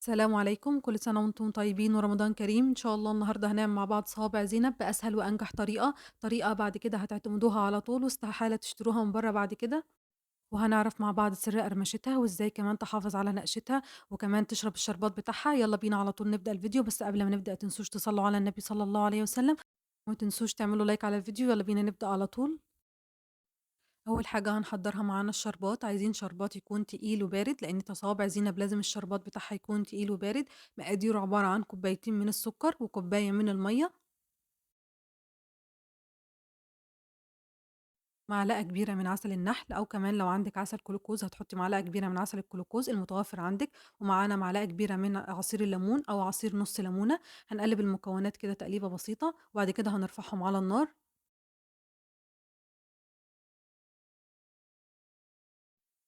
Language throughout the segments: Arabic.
السلام عليكم، كل سنة وأنتم طيبين ورمضان كريم، إن شاء الله النهارده هنعمل مع بعض صوابع زينب بأسهل وأنجح طريقة، طريقة بعد كده هتعتمدوها على طول واستحالة تشتروها من برّه بعد كده، وهنعرف مع بعض سر قرمشتها وإزاي كمان تحافظ على نقشتها، وكمان تشرب الشربات بتاعها، يالّا بينا على طول نبدأ الفيديو، بس قبل ما نبدأ ما تنسوش تصلّوا على النبي صلى الله عليه وسلم، وما تنسوش تعملوا لايك على الفيديو، يالّا بينا نبدأ على طول. أول حاجة هنحضّرها معانا الشربات، عايزين شربات يكون تقيل وبارد، لإن صوابع زينب لازم الشربات بتاعها يكون تقيل وبارد، مقاديره عبارة عن كوبايتين من السكر وكوباية من المَيّة، معلقة كبيرة من عسل النحل أو كمان لو عندِك عسل كلوكوز هتحطّي معلقة كبيرة من عسل الكلوكوز المتوفّر عندِك، ومعانا معلقة كبيرة من عصير الليمون أو عصير نُص ليمونة، هنقلّب المكونات كده تقليبة بسيطة، وبعد كده هنرفعهم على النار.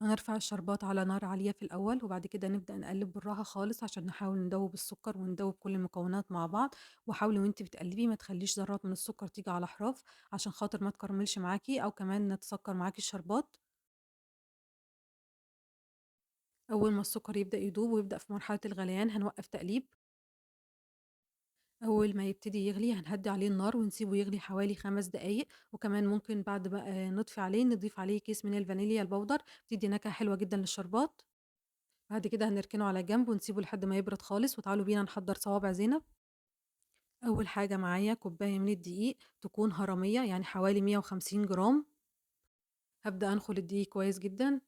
هنرفع الشربات على نار عالية في الأول وبعد كده نبدأ نقلب بالراحة خالص عشان نحاول ندوب السكر وندوب كل المكونات مع بعض وحاولي وانتي بتقلبي ما تخليش ذرات من السكر تيجي على حراف عشان خاطر ما تكرملش معاكي أو كمان تسكر معاكي الشربات. أول ما السكر يبدأ يدوب ويبدأ في مرحلة الغليان هنوقف تقليب. أول ما يبتدي يغلي هنهدي عليه النار ونسيبه يغلي حوالي 5 دقايق وكمان ممكن بعد بقى نطفي عليه نضيف عليه كيس من الفانيليا البودر بتدي نكهة حلوة جدا للشربات. بعد كده هنركنه على جنب ونسيبه لحد ما يبرد خالص وتعالوا بينا نحضّر صوابع زينب. أول حاجة معايا كوباية من الدقيق تكون هرمية يعني حوالي 150 جرام، هابدأ أنخل الدقيق كويس جدًا،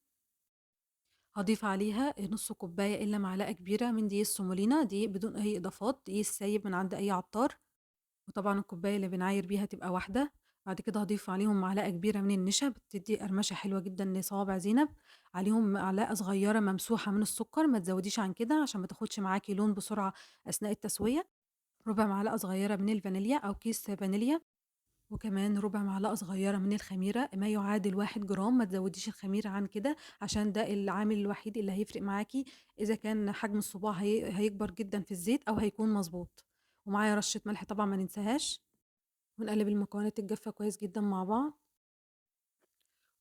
هاضيف عليها نُص كوباية إلا معلقة كبيرة من دقيق السومولينا، دقيق بدون أي إضافات، دقيق السايب من عند أي عطار، وطبعًا الكوباية اللي بنعاير بيها تبقى واحدة، بعد كده هاضيف عليهم معلقة كبيرة من النشا بتدّي قرمشة حلوة جدًا لصوابع زينب، عليهم معلقة صغيرة ممسوحة من السكر ما تزوديش عن كده عشان ما تاخدش معاكِ لون بسرعة أثناء التسوية. ربع معلقة صغيرة من الفانيليا أو كيس فانيليا، وكمان ربع معلقة صغيرة من الخميرة ما يعادل 1 جرام، ما تزوديش الخميرة عن كده عشان ده العامل الوحيد اللي هيفرق معاكِ إذا كان حجم الصباع هيكبر جدًا في الزيت أو هيكون مضبوط، ومعايا رشة ملح طبعًا ما ننساهاش، ونقلب المكونات الجافة كويس جدًا مع بعض.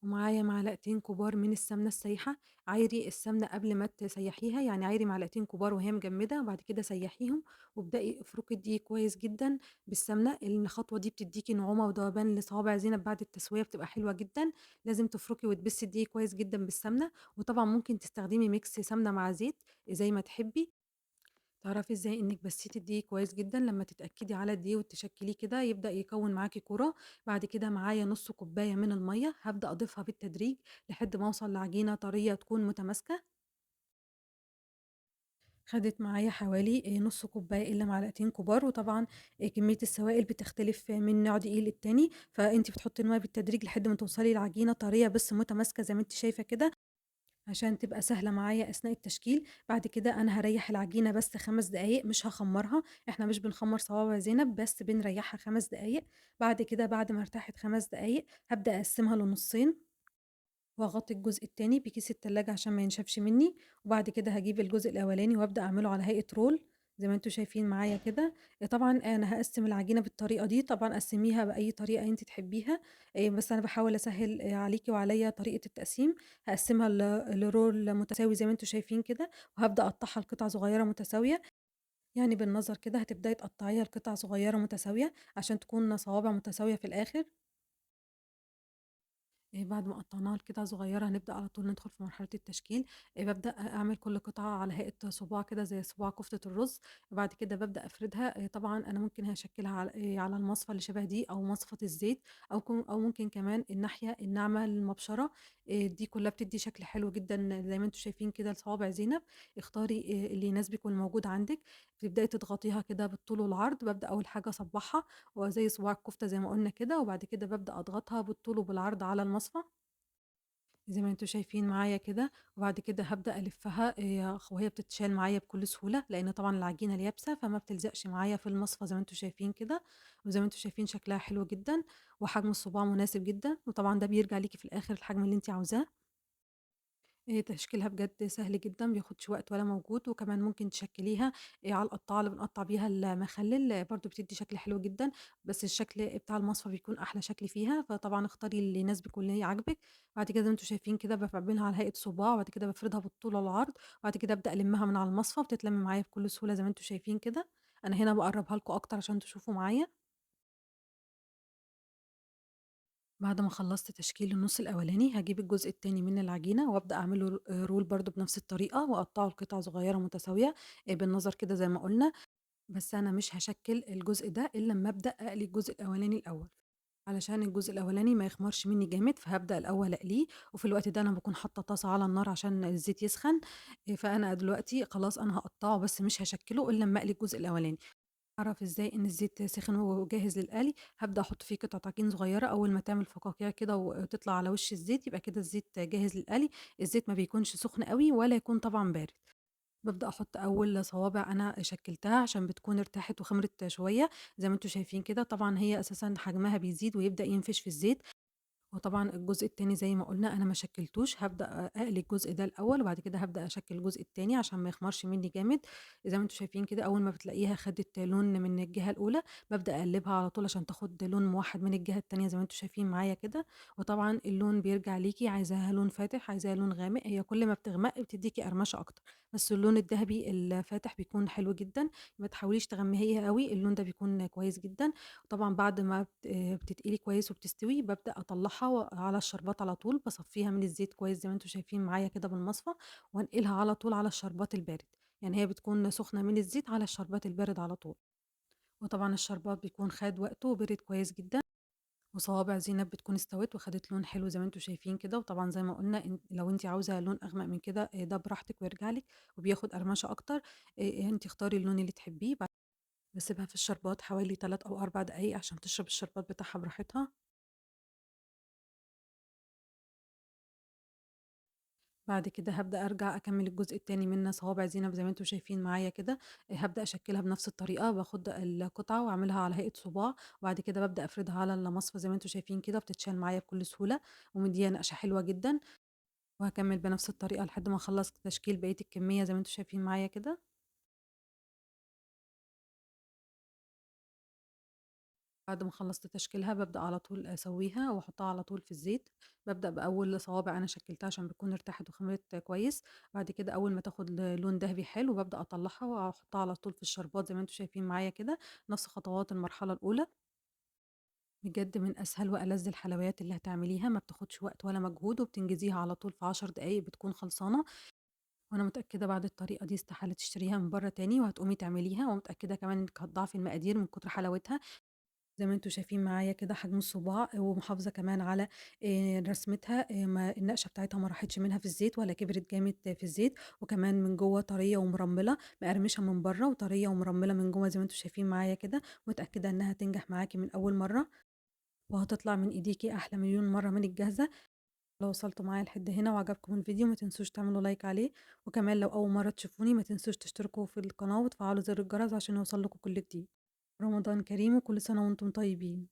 ومعايا معلقتين كبار من السمنة السايحة، عايري السمنة قبل ما تسيّحيها، يعني عايري معلقتين كبار وهي مجمدة وبعد كده سيّحيهم، وابدئي افركي الدقيق كويس جدًا بالسمنة، الخطوة دي بتدّيكِ نعومة وذوبان لصوابع زينب بعد التسوية بتبقى حلوة جدًا، لازم تفركي وتبِسّي الدقيق كويس جدًا بالسمنة، وطبعًا ممكن تستخدمي ميكس سمنة مع زيت زي ما تحبي. تعرفي إزاي إنِّك بسّيتِ الدقيق كويس جدًا لمّا تتأكدي على الدقيق وتشكّليه كده يبدأ يكوّن معاكِ كُرة، بعد كده معايا نُص كوباية من المَيّة هابدأ أضيفها بالتدريج لحد ما أوصل لعجينة طرية تكون متماسكة، خدت معايا حوالي نُص كوباية إلا معلقتين كبار، وطبعًا كمية السوائل بتختلف من نوع دقيق للتاني، فأنتِ بتحطّي المَيّة بالتدريج لحد ما توصلي لعجينة طرية بس متماسكة زي ما أنتِ شايفة كده. عشان تبقى سهلة معايا أثناء التشكيل، بعد كده أنا هاريّح العجينة بس 5 دقايق مش هاخمّرها، إحنا مش بنخمّر صوابع زينب بس بنريّحها 5 دقايق، بعد كده بعد ما ارتاحت 5 دقايق هابدأ أقسّمها لنُصّين، وأغطّي الجزء التاني بكيس التلاجة عشان ما ينشفش منّي، وبعد كده هاجيب الجزء الأولاني وأبدأ أعمله على هيئة رول زي ما أنتم شايفين معايا كده، طبعًا أنا هاقسّم العجينة بالطريقة دي، طبعًا قسّميها بأي طريقة أنتِ تحبيها، بس أنا باحاول أسهّل عليكِ وعليّا طريقة التقسيم، هاقسّمها لرول متساوي زي ما أنتم شايفين كده، وهابدأ أقطّعها لقطع صغيّرة متساوية، يعني بالنظر كده هتبدئي تقطّعيها لقطع صغيّرة متساوية عشان تكون صوابع متساوية في الآخر. بعد ما قطعناها لقطع صغيرة هنبدأ على طول ندخل في مرحلة التشكيل، بابدأ أعمل كل قطعة على هيئة صباع كده زي صباع كفتة الرز، وبعد كده بابدأ أفردها، طبعًا أنا ممكن هاشكّلها على المصفى اللي شبه دي أو مصفة الزيت أو ممكن كمان الناحية الناعمة المبشرة، دي كلّها بتدّي شكل حلو جدًا زي ما أنتم شايفين كده لصوابع زينب، اختاري اللي يناسبِك والموجود عندِك، بتبدئي تضغطيها كده بالطول والعرض، بابدأ أول حاجة أصبّعها وزي صباع الكفتة زي ما قُلنا كده، وبعد كده بابدأ أضغطها بالطول وبالعرض على المصفى. زي ما أنتم شايفين معايا كده، وبعد كده هابدأ ألفّها وهي بتتشال معايا بكل سهولة، لإن طبعًا العجينة اليابسة فما بتلزقش معايا في المصفى زي ما أنتم شايفين كده، وزي ما أنتم شايفين شكلها حلو جدًا، وحجم الصباع مناسب جدًا، وطبعًا ده بيرجع ليكِ في الآخر الحجم اللي أنتِ عاوزاه. تشكيلها بجد سهل جدًا، ما بياخدش وقت ولا مجهود، وكمان ممكن تشكّليها على القطّاعة اللي بنقطّع بيها المخلِّل، برضه بتدّي شكل حلو جدًا، بس الشكل بتاع المصفى بيكون أحلى شكل فيها، فطبعًا اختاري اللي يناسبِك واللي يعاجبِك. بعد كده زي ما أنتم شايفين كده باعملها على هيئة صباع، وبعد كده بافردها بالطول والعرض، وبعد كده أبدأ ألمّها من على المصفى، بتتلم معايا بكل سهولة زي ما أنتم شايفين كده. أنا هنا باقرّبها لكم أكتر عشان تشوفوا معايا. بعد ما خلّصت تشكيل النُص الأولاني، هاجيب الجزء التاني من العجينة وأبدأ أعمله roll برضه بنفس الطريقة وأقطّعه لقطع صغيّرة متساوية بالنظر كده زي ما قُلنا. بس أنا مش هاشكِّل الجزء ده إلّا أمّا أبدأ أقلي الجزء الأولاني الأول، علشان الجزء الأولاني ما يخمرش منّي جامد، فهابدأ الأول أقليه، وفي الوقت ده أنا باكون حاطة طاسة على النار عشان الزيت يسخن. فأنا دلوقتي خلاص أنا هاقطّعه بس مش هاشكِّله إلّا أمّا أقلي الجزء الأولاني. أعرف إزاي إن الزيت سِخِن وجاهز للقلي؟ هابدأ أحُط فيه قطع عجين صغيّرة، أول ما تعمل فقاقيع كده وتطلع على وش الزيت، يبقى كده الزيت جاهز للقلي. الزيت ما بيكونش سُخن أوي ولا يكون طبعًا بارد. بابدأ أحُط أول صوابع أنا شكِّلتها عشان بتكون ارتاحت وخمرت شوية، زي ما أنتم شايفين كده. طبعًا هي أساسًا حجمها بيزيد ويبدأ ينفش في الزيت. وطبعًا الجزء التاني زي ما قُلنا أنا ما شكِّلتوش، هابدأ أقلي الجزء ده الأول، وبعد كده هابدأ أشكِّل الجزء التاني عشان ما يخمرش منّي جامد. زي ما أنتم شايفين كده أول ما بتلاقيها خدِت لون من الجهة الأولى، بابدأ أقلِّبها على طول عشان تاخد لون موحّد من الجهة التانية زي ما أنتم شايفين معايا كده. وطبعًا اللون بيرجع ليكِ، عايزاها لون فاتح، عايزاها لون غامق، هي كل ما بتغمقي بتدّيكِ قرمشة أكتر، بس اللون الدهبي الفاتح بيكون حلو جدًا. ما تحاوليش تغمّقيها أوي، اللون ده بيكون كويس جدًا. طبعًا بعد ما بتتقلي كويس وبتستوي، بابدأ أطلّعها على الشربات على طول، باصفّيها من الزيت كويس زي ما أنتم شايفين معايا كده بالمصفى، وانقلها على طول على الشربات البارد. يعني هي بتكون سخنة من الزيت على الشربات البارد على طول. وطبعًا الشربات بيكون خَد وقته وبرد كويس جدًا، وصوابع زينب بتكون استوت وخدت لون حلو زي ما أنتم شايفين كده. وطبعًا زي ما قُلنا لو أنتِ عاوزة لون أغمق من كده ده براحتك ويرجع لِك، وبياخد قرمشة أكتر. أنتِ اختاري اللون اللي تحبيه. باسيبها في الشربات حوالي 3 أو 4 دقايق عشان تشرب الشربات بتاعها براحتها. بعد كده هابدأ أرجع أكمّل الجزء التاني من صوابع زينب زي ما أنتم شايفين معايا كده. هابدأ أشكّلها بنفس الطريقة، باخد القطعة وأعملها على هيئة صباع، وبعد كده بابدأ أفردها على المصفى زي ما أنتم شايفين كده، وبتتشال معايا بكل سهولة، ومديّة نقشة حلوة جدًا. وهاكمّل بنفس الطريقة لحد ما أخلّص تشكيل بقية الكمية زي ما أنتم شايفين معايا كده. بعد ما خلّصت تشكيلها بابدأ على طول أسويها وأحطها على طول في الزيت. بابدأ بأول صوابع أنا شكلتها عشان بتكون ارتاحت وخمرت كويس. بعد كده أول ما تاخد لون دهبي حلو بابدأ أطلّعها وأحطها على طول في الشربات زي ما أنتم شايفين معايا كده، نفس خطوات المرحلة الأولى. بجد من أسهل وألذ الحلويات اللي هتعمليها، ما بتاخدش وقت ولا مجهود، وبتنجزيها على طول في 10 دقايق بتكون خلصانة. وأنا متأكدة بعد الطريقة دي استحالة تشتريها من برّه تاني وهتقومي تعمليها، ومتأكدة كمان إنِّك هتضاعفي المقادير من كتر حلاوتها. زي ما أنتم شايفين معايا كده حجم الصباع، ومحافظة كمان على رسمتها. ما النقشة بتاعتها ما راحتش منها في الزيت ولا كبرت جامد في الزيت، وكمان من جوّه طرية ومرمّلة، مقرمشة من برّه وطرية ومرمّلة من جوّه زي ما أنتم شايفين معايا كده. متأكدة إنها هتنجح معاكِ من أول مرّة، وهتطلع من إيديكِ أحلى مليون مرّة من الجاهزة. لو وصلتوا معايا لحد هنا وعجبكم الفيديو ما تنسوش تعملوا لايك عليه، وكمان لو أول مرّة تشوفوني ما تنسوش تشتركوا في القناة وتفعلوا زر الجرس عشان يوصل لكم كل جديد. رمضان كريم وكل سنة وأنتم طيبين.